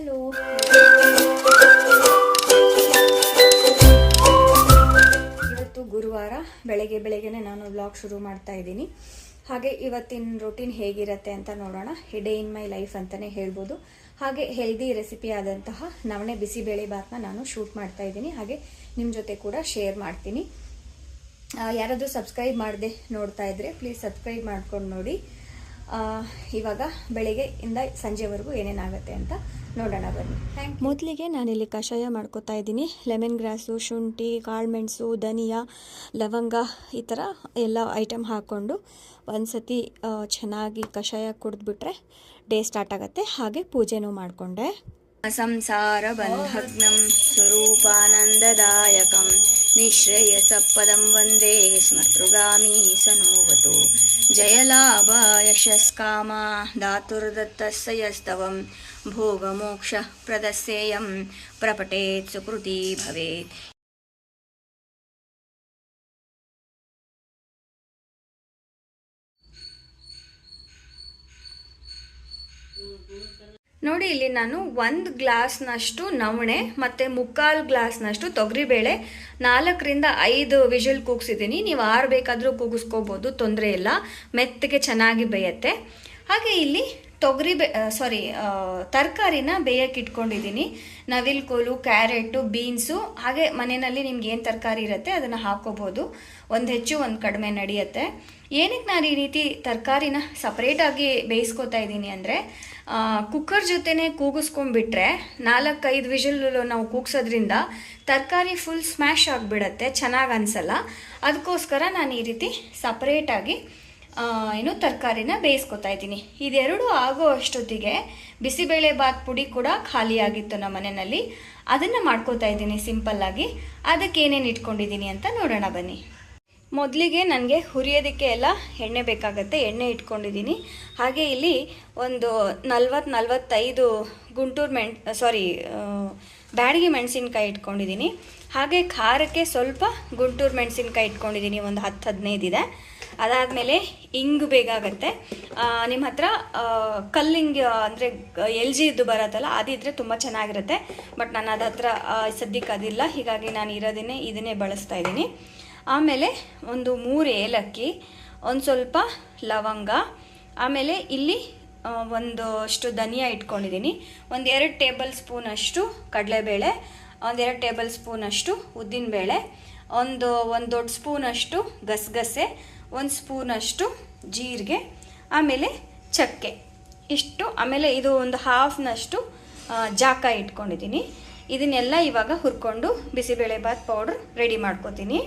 Hello, ಇವತ್ತು ಗುರುವಾರ ಬೆಳಗ್ಗೆನೆ ನಾನು ವ್ಲಾಗ್ ಶುರು ಮಾಡ್ತಾ ಇದ್ದೀನಿ. ಹಾಗೆ ಇವತ್ತಿನ ರೂಟೀನ್ ಹೇಗಿರುತ್ತೆ ಅಂತ ನೋಡೋಣ. ಡೇ ಇನ್ ಮೈ ಲೈಫ್ ಅಂತಲೇ ಹೇಳ್ಬೋದು. ಹಾಗೆ ಹೆಲ್ದಿ ರೆಸಿಪಿ ಆದಂತಹ ನವಣೆ ಬಿಸಿಬೇಳೆ ಬಾತ್ನ ನಾನು ಶೂಟ್ ಮಾಡ್ತಾ ಇದ್ದೀನಿ. ಹಾಗೆ ನಿಮ್ಮ ಜೊತೆ ಕೂಡ ಶೇರ್ ಮಾಡ್ತೀನಿ. ಯಾರಾದರೂ ಸಬ್ಸ್ಕ್ರೈಬ್ ಮಾಡದೆ ನೋಡ್ತಾ ಇದ್ರೆ ಪ್ಲೀಸ್ ಸಬ್ಸ್ಕ್ರೈಬ್ ಮಾಡ್ಕೊಂಡು ನೋಡಿ. ಇವಾಗ ಬೆಳಗ್ಗೆಯಿಂದ ಸಂಜೆವರೆಗೂ ಏನೇನಾಗುತ್ತೆ ಅಂತ ನೋಡೋಣ ಬನ್ನಿ. ಮೊದಲಿಗೆ ನಾನಿಲ್ಲಿ ಕಷಾಯ ಮಾಡ್ಕೋತಾ ಇದ್ದೀನಿ. ಲೆಮನ್ ಗ್ರಾಸು, ಶುಂಠಿ, ಕಾಳುಮೆಣಸು, ಧನಿಯಾ, ಲವಂಗ ಈ ಥರ ಎಲ್ಲ ಐಟಮ್ ಹಾಕ್ಕೊಂಡು ಒಂದ್ಸತಿ ಚೆನ್ನಾಗಿ ಕಷಾಯ ಕುಡಿದ್ಬಿಟ್ರೆ ಡೇ ಸ್ಟಾರ್ಟ್ ಆಗುತ್ತೆ. ಹಾಗೆ ಪೂಜೆನೂ ಮಾಡಿಕೊಂಡೆ. ಸಂಸಾರ ಬಂಧಗ್ನಂ ಸ್ವರೂಪಾನಂದದಾಯಕಂ ನಿಶ್ರೇಯಸಪದಂ ವಂದೇ ಸ್ಮರ್ತೃಗಾಮಿ ಸನೋವತು ಜಯಲಾಭ ಯಶಸ್ಕಾಮ ಧಾತುರ್ದತ್ತಸ್ಯಸ್ತವಂ ಭೋಗಮೋಕ್ಷ ಪ್ರದಸ್ಯೇಯಂ ಪ್ರಪಟೇತ್ ಸುಕೃತಿ ಭವೇತ್. ನೋಡಿ, ಇಲ್ಲಿ ನಾನು 1 ಗ್ಲಾಸ್ನಷ್ಟು ನವಣೆ ಮತ್ತು 3/4 ಗ್ಲಾಸ್ನಷ್ಟು ತೊಗರಿಬೇಳೆ 4ರಿಂದ 5 ವಿಷಲ್ ಕೂಗಿಸಿದ್ದೀನಿ. ನೀವು 6 ಬೇಕಾದರೂ ಕೂಗಿಸ್ಕೋಬೋದು, ತೊಂದರೆ ಇಲ್ಲ. ಮೆತ್ತಗೆ ಚೆನ್ನಾಗಿ ಬೇಯುತ್ತೆ. ಹಾಗೆ ಇಲ್ಲಿ ತರಕಾರಿನ ಬೇಯಕ್ಕೆ ಇಟ್ಕೊಂಡಿದ್ದೀನಿ. ನವಿಲುಕೋಲು, ಕ್ಯಾರೆಟು, ಬೀನ್ಸು, ಹಾಗೆ ಮನೆಯಲ್ಲಿ ನಿಮ್ಗೆ ಏನು ತರಕಾರಿ ಇರುತ್ತೆ ಅದನ್ನು ಹಾಕೋಬೋದು. ಒಂದು ಹೆಚ್ಚು ಒಂದು ಕಡಿಮೆ ನಡೆಯುತ್ತೆ. ಏನಕ್ಕೆ ನಾನು ಈ ರೀತಿ ತರಕಾರಿನ ಸಪ್ರೇಟಾಗಿ ಬೇಯಿಸ್ಕೊತಾ ಇದ್ದೀನಿ ಅಂದರೆ, ಕುಕ್ಕರ್ ಜೊತೆನೇ ಕೂಗಿಸ್ಕೊಂಡ್ಬಿಟ್ರೆ 4-5 ವಿಷಲ್ ನಾವು ಕೂಗ್ಸೋದ್ರಿಂದ ತರಕಾರಿ ಫುಲ್ ಸ್ಮ್ಯಾಶ್ ಆಗಿಬಿಡತ್ತೆ, ಚೆನ್ನಾಗಿ ಅನಿಸಲ್ಲ. ಅದಕ್ಕೋಸ್ಕರ ನಾನು ಈ ರೀತಿ ಸಪ್ರೇಟಾಗಿ ತರಕಾರಿನ ಬೇಯಿಸ್ಕೊತಾ ಇದ್ದೀನಿ. ಇದೆರಡು ಆಗೋ ಅಷ್ಟೊತ್ತಿಗೆ ಬಿಸಿಬೇಳೆ ಬಾತ್ ಪುಡಿ ಕೂಡ ಖಾಲಿಯಾಗಿತ್ತು ನಮ್ಮ ಮನೆಯಲ್ಲಿ. ಅದನ್ನು ಮಾಡ್ಕೋತಾ ಇದ್ದೀನಿ ಸಿಂಪಲ್ಲಾಗಿ. ಅದಕ್ಕೆ ಏನೇನು ಇಟ್ಕೊಂಡಿದ್ದೀನಿ ಅಂತ ನೋಡೋಣ ಬನ್ನಿ. ಮೊದಲಿಗೆ ನನಗೆ ಹುರಿಯೋದಕ್ಕೆ ಎಲ್ಲ ಎಣ್ಣೆ ಬೇಕಾಗತ್ತೆ. ಎಣ್ಣೆ ಇಟ್ಕೊಂಡಿದ್ದೀನಿ. ಹಾಗೆ ಇಲ್ಲಿ ಒಂದು 40-45 ಬ್ಯಾಡಗಿ ಮೆಣಸಿನ್ಕಾಯಿ ಇಟ್ಕೊಂಡಿದ್ದೀನಿ. ಹಾಗೆ ಖಾರಕ್ಕೆ ಸ್ವಲ್ಪ ಗುಂಟೂರು ಮೆಣಸಿನ್ಕಾಯಿ ಇಟ್ಕೊಂಡಿದ್ದೀನಿ, ಒಂದು 10-15 ಇದೆ. ಅದಾದಮೇಲೆ ಇಂಗು ಬೇಕಾಗತ್ತೆ. ನಿಮ್ಮ ಹತ್ರ ಕಲ್ಲಿಂಗ್ ಅಂದರೆ LG ಇದ್ದು ಬರತ್ತಲ್ಲ, ಅದಿದ್ದರೆ ತುಂಬ ಚೆನ್ನಾಗಿರುತ್ತೆ. ಬಟ್ ನನ್ನ ಹತ್ರ ಸದ್ಯಕ್ಕೆ ಅದಿಲ್ಲ, ಹೀಗಾಗಿ ನಾನು ಇದನ್ನೇ ಬಳಸ್ತಾ ಇದ್ದೀನಿ. ಆಮೇಲೆ ಒಂದು 3 ಏಲಕ್ಕಿ, ಒಂದು ಸ್ವಲ್ಪ ಲವಂಗ, ಆಮೇಲೆ ಇಲ್ಲಿ ಒಂದಷ್ಟು ಧನಿಯಾ ಇಟ್ಕೊಂಡಿದ್ದೀನಿ. ಒಂದು 2 ಟೇಬಲ್ ಸ್ಪೂನಷ್ಟು ಕಡಲೆಬೇಳೆ, ಒಂದು 2 ಟೇಬಲ್ ಸ್ಪೂನಷ್ಟು ಉದ್ದಿನಬೇಳೆ, ಒಂದು ದೊಡ್ಡ ಸ್ಪೂನಷ್ಟು ಗಸಗಸೆ, 1 ಸ್ಪೂನಷ್ಟು ಜೀರಿಗೆ, ಆಮೇಲೆ ಚಕ್ಕೆ ಇಷ್ಟು. ಆಮೇಲೆ ಇದು ಒಂದು ಹಾಫ್ನಷ್ಟು ಜಾಕಾಯಿ ಇಟ್ಕೊಂಡಿದ್ದೀನಿ. ಇದನ್ನೆಲ್ಲ ಇವಾಗ ಹುರ್ಕೊಂಡು ಬಿಸಿಬೇಳೆ ಬಾತ್ ಪೌಡ್ರ್ ರೆಡಿ ಮಾಡ್ಕೋತೀನಿ.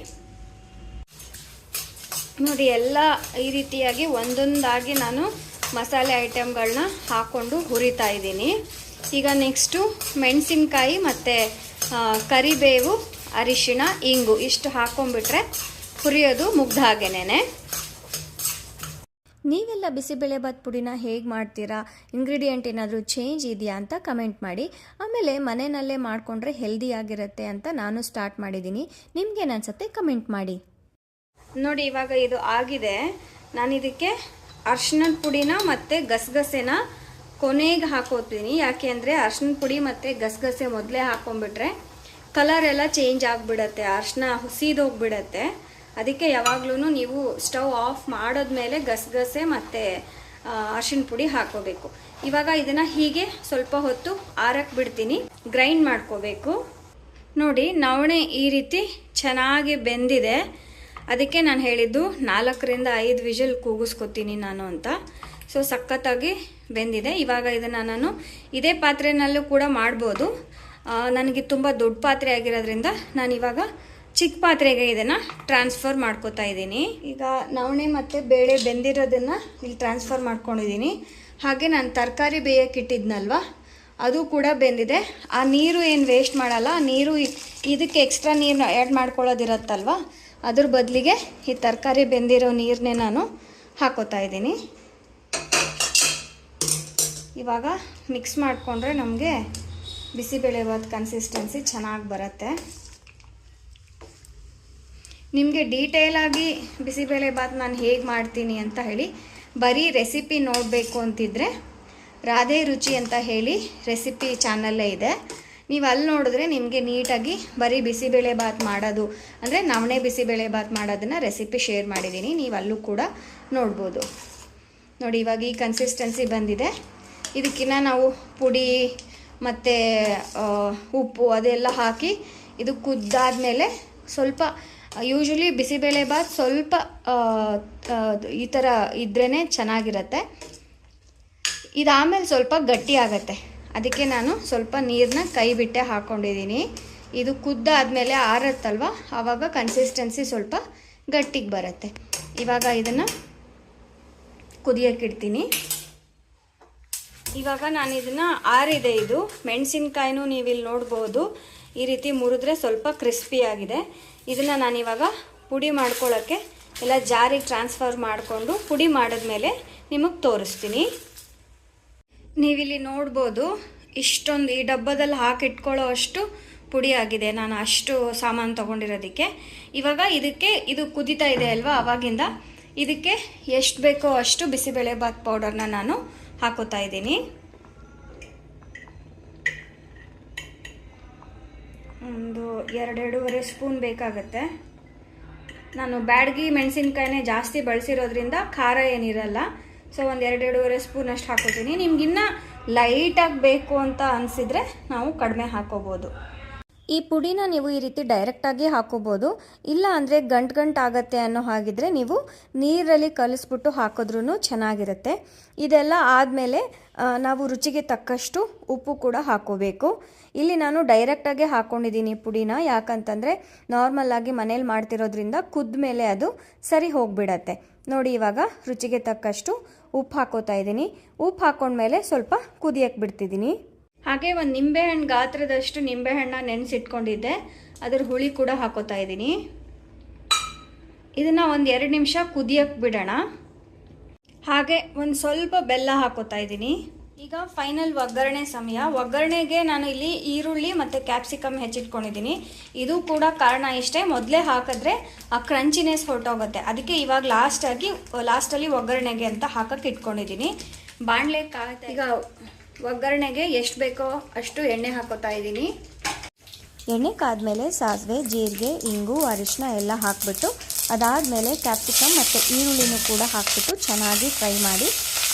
ನೋಡಿ, ಎಲ್ಲ ಈ ರೀತಿಯಾಗಿ ಒಂದೊಂದಾಗಿ ನಾನು ಮಸಾಲೆ ಐಟಮ್ಗಳನ್ನ ಹಾಕ್ಕೊಂಡು ಹುರಿತಾ ಇದ್ದೀನಿ. ಈಗ ನೆಕ್ಸ್ಟು ಮೆಣಸಿನ್ಕಾಯಿ ಮತ್ತು ಕರಿಬೇವು, ಅರಿಶಿಣ, ಇಂಗು ಇಷ್ಟು ಹಾಕ್ಕೊಂಡ್ಬಿಟ್ರೆ ಹುರಿಯೋದು ಮುಗ್ದ ಹಾಗೇನೆ. ನೀವೆಲ್ಲ ಬಿಸಿಬೇಳೆ ಬಾತ್ ಪುಡಿನ ಹೇಗೆ ಮಾಡ್ತೀರಾ? ಇಂಗ್ರೀಡಿಯೆಂಟ್ ಏನಾದರೂ ಚೇಂಜ್ ಇದೆಯಾ ಅಂತ ಕಮೆಂಟ್ ಮಾಡಿ. ಆಮೇಲೆ ಮನೆಯಲ್ಲೇ ಮಾಡಿಕೊಂಡ್ರೆ ಹೆಲ್ದಿಯಾಗಿರುತ್ತೆ ಅಂತ ನಾನು ಸ್ಟಾರ್ಟ್ ಮಾಡಿದ್ದೀನಿ. ನಿಮ್ಗೇನು ಅನ್ಸುತ್ತೆ ಕಮೆಂಟ್ ಮಾಡಿ. ನೋಡಿ, ಇವಾಗ ಇದು ಆಗಿದೆ. ನಾನು ಇದಕ್ಕೆ ಅರ್ಶಿಣದ ಪುಡಿನ ಮತ್ತು ಗಸಗಸೆನ ಕೊನೆಗೆ ಹಾಕೋತೀನಿ. ಯಾಕೆ ಅಂದರೆ ಅರ್ಶಿಣದ ಪುಡಿ ಮತ್ತು ಗಸಗಸೆ ಮೊದಲೇ ಹಾಕ್ಕೊಂಡ್ಬಿಟ್ರೆ ಕಲರ್ ಎಲ್ಲ ಚೇಂಜ್ ಆಗಿಬಿಡತ್ತೆ, ಅರ್ಶಿಣ ಹುಸಿದೋಗ್ಬಿಡತ್ತೆ. ಅದಕ್ಕೆ ಯಾವಾಗಲೂ ನೀವು ಸ್ಟವ್ ಆಫ್ ಮಾಡಿದ್ಮೇಲೆ ಗಸಗಸೆ ಮತ್ತು ಅರಿಶಿನ ಪುಡಿ ಹಾಕೋಬೇಕು. ಇವಾಗ ಇದನ್ನು ಹೀಗೆ ಸ್ವಲ್ಪ ಹೊತ್ತು ಆರಕ್ಕೆ ಬಿಡ್ತೀನಿ, ಗ್ರೈಂಡ್ ಮಾಡ್ಕೋಬೇಕು. ನೋಡಿ, ನವಣೆ ಈ ರೀತಿ ಚೆನ್ನಾಗಿ ಬೆಂದಿದೆ. ಅದಕ್ಕೆ ನಾನು ಹೇಳಿದ್ದು 4ರಿಂದ 5 ವಿಷಲ್ ಕೂಗಿಸ್ಕೊತೀನಿ ನಾನು ಅಂತ. ಸೊ ಸಖತ್ತಾಗಿ ಬೆಂದಿದೆ. ಇವಾಗ ಇದನ್ನು ನಾನು ಇದೇ ಪಾತ್ರೆನಲ್ಲೂ ಕೂಡ ಮಾಡ್ಬೋದು. ನನಗೆ ತುಂಬ ದೊಡ್ಡ ಪಾತ್ರೆ ಆಗಿರೋದ್ರಿಂದ ನಾನು ಇವಾಗ ಚಿಕ್ಕ ಪಾತ್ರೆಗೆ ಇದನ್ನು ಟ್ರಾನ್ಸ್ಫರ್ ಮಾಡ್ಕೋತಾ ಇದ್ದೀನಿ. ಈಗ ನವಣೆ ಮತ್ತು ಬೇಳೆ ಬೆಂದಿರೋದನ್ನು ಇಲ್ಲಿ ಟ್ರಾನ್ಸ್ಫರ್ ಮಾಡ್ಕೊಂಡಿದ್ದೀನಿ. ಹಾಗೆ ನಾನು ತರಕಾರಿ ಬೇಯಕ್ಕೆ ಇಟ್ಟಿದ್ನಲ್ವ, ಅದು ಕೂಡ ಬೆಂದಿದೆ. ಆ ನೀರು ಏನು ವೇಸ್ಟ್ ಮಾಡಲ್ಲ. ನೀರು ಇದಕ್ಕೆ ಎಕ್ಸ್ಟ್ರಾ ನೀರನ್ನ ಆ್ಯಡ್ ಮಾಡ್ಕೊಳ್ಳೋದಿರತ್ತಲ್ವ, ಅದ್ರ ಬದಲಿಗೆ ಈ ತರಕಾರಿ ಬೆಂದಿರೋ ನೀರನ್ನೇ ನಾನು ಹಾಕೋತಾ ಇದ್ದೀನಿ. ಇವಾಗ ಮಿಕ್ಸ್ ಮಾಡಿಕೊಂಡ್ರೆ ನಮಗೆ ಬಿಸಿಬೇಳೆ ಬಾತ್ ಕನ್ಸಿಸ್ಟೆನ್ಸಿ ಚೆನ್ನಾಗಿ ಬರುತ್ತೆ. ನಿಮಗೆ ಡೀಟೇಲಾಗಿ ಬಿಸಿಬೇಳೆ ಬಾತ್ ನಾನು ಹೇಗೆ ಮಾಡ್ತೀನಿ ಅಂತ ಹೇಳಿ ಬರೀ ರೆಸಿಪಿ ನೋಡಬೇಕು ಅಂತಿದ್ರೆ ರಾಧೆ ರುಚಿ ಅಂತ ಹೇಳಿ ರೆಸಿಪಿ ಚಾನಲ್ಲೇ ಇದೆ. ನೀವು ಅಲ್ಲಿ ನೋಡಿದ್ರೆ ನಿಮಗೆ ನೀಟಾಗಿ ಬರೀ ಬಿಸಿಬೇಳೆಬಾತ್ ಮಾಡೋದು ಅಂದರೆ ನವಣೆ ಬಿಸಿಬೇಳೆಬಾತ್ ಮಾಡೋದನ್ನು ರೆಸಿಪಿ ಶೇರ್ ಮಾಡಿದ್ದೀನಿ, ನೀವು ಅಲ್ಲೂ ಕೂಡ ನೋಡ್ಬೋದು. ನೋಡಿ ಇವಾಗ ಈ ಕನ್ಸಿಸ್ಟೆನ್ಸಿ ಬಂದಿದೆ. ಇದಕ್ಕಿಂತ ನಾವು ಪುಡಿ ಮತ್ತು ಉಪ್ಪು ಅದೆಲ್ಲ ಹಾಕಿ ಇದು ಕುದ್ದಾದಮೇಲೆ ಸ್ವಲ್ಪ ಯೂಶ್ವಲಿ ಬಿಸಿಬೇಳೆಬಾತ್ ಸ್ವಲ್ಪ ಈ ಥರ ಇದ್ರೇ ಚೆನ್ನಾಗಿರುತ್ತೆ. ಇದಾದಮೇಲೆ ಸ್ವಲ್ಪ ಗಟ್ಟಿ ಆಗುತ್ತೆ, ಅದಕ್ಕೆ ನಾನು ಸ್ವಲ್ಪ ನೀರನ್ನ ಕೈ ಬಿಟ್ಟೆ ಹಾಕ್ಕೊಂಡಿದ್ದೀನಿ. ಇದು ಕುದ್ದಾದಮೇಲೆ ಆರತ್ತಲ್ವ, ಆವಾಗ ಕನ್ಸಿಸ್ಟೆನ್ಸಿ ಸ್ವಲ್ಪ ಗಟ್ಟಿಗೆ ಬರುತ್ತೆ. ಇವಾಗ ಇದನ್ನು ಕುದಿಯೋಕ್ಕಿಡ್ತೀನಿ. ಇವಾಗ ನಾನು ಇದನ್ನು ಆರಿದೆ. ಇದು ಮೆಣಸಿನ್ಕಾಯಿನೂ ನೀವು ಇಲ್ಲಿ ನೋಡ್ಬೋದು, ಈ ರೀತಿ ಮುರಿದ್ರೆ ಸ್ವಲ್ಪ ಕ್ರಿಸ್ಪಿಯಾಗಿದೆ. ಇದನ್ನು ನಾನಿವಾಗ ಪುಡಿ ಮಾಡ್ಕೊಳ್ಳೋಕ್ಕೆ ಎಲ್ಲ ಜಾರಿಗೆ ಟ್ರಾನ್ಸ್ಫರ್ ಮಾಡಿಕೊಂಡು ಪುಡಿ ಮಾಡಿದ್ಮೇಲೆ ನಿಮಗೆ ತೋರಿಸ್ತೀನಿ. ನೀವಿಲ್ಲಿ ನೋಡ್ಬೋದು ಇಷ್ಟೊಂದು ಈ ಡಬ್ಬದಲ್ಲಿ ಹಾಕಿಟ್ಕೊಳ್ಳೋ ಅಷ್ಟು ಪುಡಿ ಆಗಿದೆ, ನಾನು ಅಷ್ಟು ಸಾಮಾನು ತೊಗೊಂಡಿರೋದಕ್ಕೆ. ಇವಾಗ ಇದಕ್ಕೆ ಇದು ಕುದೀತಾ ಇದೆ ಅಲ್ವಾ, ಆವಾಗಿಂದ ಇದಕ್ಕೆ ಎಷ್ಟು ಬೇಕೋ ಅಷ್ಟು ಬಿಸಿಬೇಳೆಬಾತ್ ಪೌಡರ್ನ ನಾನು ಹಾಕೋತಾ ಇದ್ದೀನಿ. ಒಂದು 2-2.5 ಸ್ಪೂನ್ ಬೇಕಾಗತ್ತೆ. ನಾನು ಬ್ಯಾಡಗಿ ಮೆಣಸಿನ್ಕಾಯಿನೇ ಜಾಸ್ತಿ ಬಳಸಿರೋದ್ರಿಂದ ಖಾರ ಏನಿರಲ್ಲ, ಸೊ ಒಂದು 2-2.5 ಸ್ಪೂನ್ ಅಷ್ಟು ಹಾಕೋತೀನಿ. ನಿಮ್ಗಿನ್ನ ಲೈಟಾಗಿ ಬೇಕು ಅಂತ ಅನಿಸಿದರೆ ನಾವು ಕಡಿಮೆ ಹಾಕೋಬೋದು. ಈ ಪುಡಿನ ನೀವು ಈ ರೀತಿ ಡೈರೆಕ್ಟಾಗಿ ಹಾಕೋಬೋದು, ಇಲ್ಲ ಅಂದರೆ ಗಂಟು ಆಗುತ್ತೆ ಅನ್ನೋ ಹಾಗಿದ್ರೆ ನೀವು ನೀರಲ್ಲಿ ಕಲಿಸ್ಬಿಟ್ಟು ಹಾಕಿದ್ರೂ ಚೆನ್ನಾಗಿರುತ್ತೆ. ಇದೆಲ್ಲ ಆದಮೇಲೆ ನಾವು ರುಚಿಗೆ ತಕ್ಕಷ್ಟು ಉಪ್ಪು ಕೂಡ ಹಾಕೋಬೇಕು. ಇಲ್ಲಿ ನಾನು ಡೈರೆಕ್ಟಾಗೆ ಹಾಕ್ಕೊಂಡಿದ್ದೀನಿ ಪುಡಿನ, ಯಾಕಂತಂದರೆ ನಾರ್ಮಲಾಗಿ ಮನೇಲಿ ಮಾಡ್ತಿರೋದ್ರಿಂದ ಕುದ್ದ ಮೇಲೆ ಅದು ಸರಿ ಹೋಗಿಬಿಡತ್ತೆ. ನೋಡಿ ಇವಾಗ ರುಚಿಗೆ ತಕ್ಕಷ್ಟು ಉಪ್ಪು ಹಾಕೋತಾ ಇದ್ದೀನಿ. ಉಪ್ಪು ಹಾಕ್ಕೊಂಡ್ಮೇಲೆ ಸ್ವಲ್ಪ ಕುದಿಯಕ್ಕೆ ಬಿಡ್ತಿದ್ದೀನಿ. ಹಾಗೆ ಒಂದು ನಿಂಬೆಹಣ್ಣು ಗಾತ್ರದಷ್ಟು ನಿಂಬೆಹಣ್ಣ ನೆನೆಸಿಟ್ಕೊಂಡಿದ್ದೆ, ಅದ್ರ ಹುಳಿ ಕೂಡ ಹಾಕೋತಾ ಇದ್ದೀನಿ. ಇದನ್ನು ಒಂದು 2 ನಿಮಿಷ ಕುದಿಯಕ್ಕೆ ಬಿಡೋಣ. ಹಾಗೆ ಒಂದು ಸ್ವಲ್ಪ ಬೆಲ್ಲ ಹಾಕೋತಾ ಇದ್ದೀನಿ. ಈಗ ಫೈನಲ್ ಒಗ್ಗರಣೆ ಸಮಯ. ಒಗ್ಗರಣೆಗೆ ನಾನು ಇಲ್ಲಿ ಈರುಳ್ಳಿ ಮತ್ತು ಕ್ಯಾಪ್ಸಿಕಮ್ ಹೆಚ್ಚಿಟ್ಕೊಂಡಿದ್ದೀನಿ. ಇದು ಕೂಡ ಕಾರಣ ಇಷ್ಟೇ, ಮೊದಲೇ ಹಾಕಿದ್ರೆ ಆ ಕ್ರಂಚಿನೆಸ್ ಹೊರಟೋಗುತ್ತೆ, ಅದಕ್ಕೆ ಇವಾಗ ಲಾಸ್ಟಲ್ಲಿ ಒಗ್ಗರಣೆಗೆ ಅಂತ ಹಾಕಕ್ಕೆ ಇಟ್ಕೊಂಡಿದ್ದೀನಿ. ಬಾಣಲೆ ಈಗ ಒಗ್ಗರಣೆಗೆ ಎಷ್ಟು ಬೇಕೋ ಅಷ್ಟು ಎಣ್ಣೆ ಹಾಕೋತಾ ಇದ್ದೀನಿ. ಎಣ್ಣೆ ಕಾದ್ಮೇಲೆ ಸಾಸಿವೆ, ಜೀರಿಗೆ, ಇಂಗು, ಅರಿಶಿನ ಎಲ್ಲ ಹಾಕಿಬಿಟ್ಟು ಅದಾದಮೇಲೆ ಕ್ಯಾಪ್ಸಿಕಮ್ ಮತ್ತು ಈರುಳ್ಳಿನೂ ಕೂಡ ಹಾಕಿಬಿಟ್ಟು ಚೆನ್ನಾಗಿ ಫ್ರೈ ಮಾಡಿ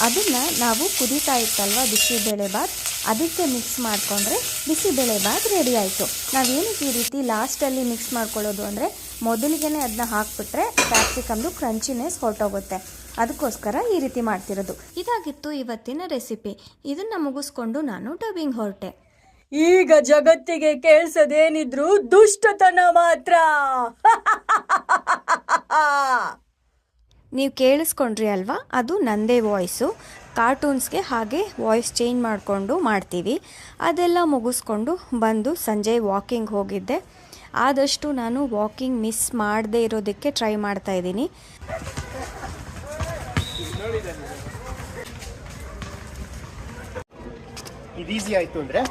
ಅದನ್ನು ನಾವು ಕುದೀತಾ ಇತ್ತಲ್ವ ಬಿಸಿಬೇಳೆಬಾತ್, ಅದಕ್ಕೆ ಮಿಕ್ಸ್ ಮಾಡಿಕೊಂಡ್ರೆ ಬಿಸಿಬೇಳೆಬಾತ್ ರೆಡಿ ಆಯಿತು. ನಾವೇನಕ್ಕೆ ಈ ರೀತಿ ಲಾಸ್ಟಲ್ಲಿ ಮಿಕ್ಸ್ ಮಾಡ್ಕೊಳ್ಳೋದು ಅಂದರೆ ಮೊದಲಿಗೆ ಅದನ್ನ ಹಾಕಿಬಿಟ್ರೆ ಕ್ಯಾಪ್ಸಿಕಮ್ದು ಕ್ರಂಚಿನೆಸ್ ಹೊರಟೋಗುತ್ತೆ, ಅದಕ್ಕೋಸ್ಕರ ಈ ರೀತಿ ಮಾಡ್ತಿರೋದು. ಇದಾಗಿತ್ತು ಇವತ್ತಿನ ರೆಸಿಪಿ. ಇದನ್ನು ಮುಗಿಸ್ಕೊಂಡು ನಾನು ಡಬ್ಬಿಂಗ್ ಹೊರಟೆ. ಈಗ ಜಗತ್ತಿಗೆ ಕೇಳಿಸೋದೇನಿದ್ರು ದುಷ್ಟತನ ಮಾತ್ರ. ನೀವು ಕೇಳಿಸ್ಕೊಂಡ್ರಿ ಅಲ್ವಾ, ಅದು ನಂದೇ ವಾಯ್ಸು. ಕಾರ್ಟೂನ್ಸ್ಗೆ ಹಾಗೆ ವಾಯ್ಸ್ ಚೇಂಜ್ ಮಾಡಿಕೊಂಡು ಮಾಡ್ತೀವಿ. ಅದೆಲ್ಲ ಮುಗಿಸ್ಕೊಂಡು ಬಂದು ಸಂಜೆ ವಾಕಿಂಗ್ ಹೋಗಿದ್ದೆ. ಆದಷ್ಟು ನಾನು ವಾಕಿಂಗ್ ಮಿಸ್ ಮಾಡದೇ ಇರೋದಕ್ಕೆ ಟ್ರೈ ಮಾಡ್ತಾ ಇದ್ದೀನಿ. ಇದು ಈಸಿ ಆಯಿತು ಅಂದರೆ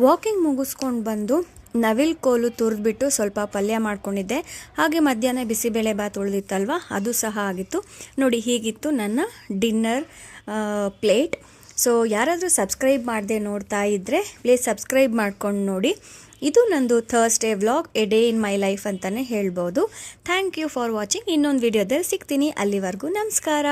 ವಾಕಿಂಗ್ ಮುಗಿಸ್ಕೊಂಡು ಬಂದು ನವಿಲು ಕೋಲು ತುರಿದ್ಬಿಟ್ಟು ಸ್ವಲ್ಪ ಪಲ್ಯ ಮಾಡ್ಕೊಂಡಿದ್ದೆ. ಹಾಗೆ ಮಧ್ಯಾಹ್ನ ಬಿಸಿಬೇಳೆಬಾತ್ ಉಳಿದಿತ್ತಲ್ವ, ಅದು ಸಹ ಆಗಿತ್ತು. ನೋಡಿ ಹೀಗಿತ್ತು ನನ್ನ ಡಿನ್ನರ್ ಪ್ಲೇಟ್. ಸೊ ಯಾರಾದರೂ ಸಬ್ಸ್ಕ್ರೈಬ್ ಮಾಡದೆ ನೋಡ್ತಾ ಇದ್ದರೆ ಪ್ಲೀಸ್ ಸಬ್ಸ್ಕ್ರೈಬ್ ಮಾಡ್ಕೊಂಡು ನೋಡಿ. ಇದು ನಂದು Thursday vlog, a day in my life ಅಂತಲೇ ಹೇಳ್ಬೋದು. Thank you for watching. ಇನ್ನೊಂದು ವಿಡಿಯೋದಲ್ಲಿ ಸಿಗ್ತೀನಿ. ಅಲ್ಲಿವರೆಗೂ ನಮಸ್ಕಾರ.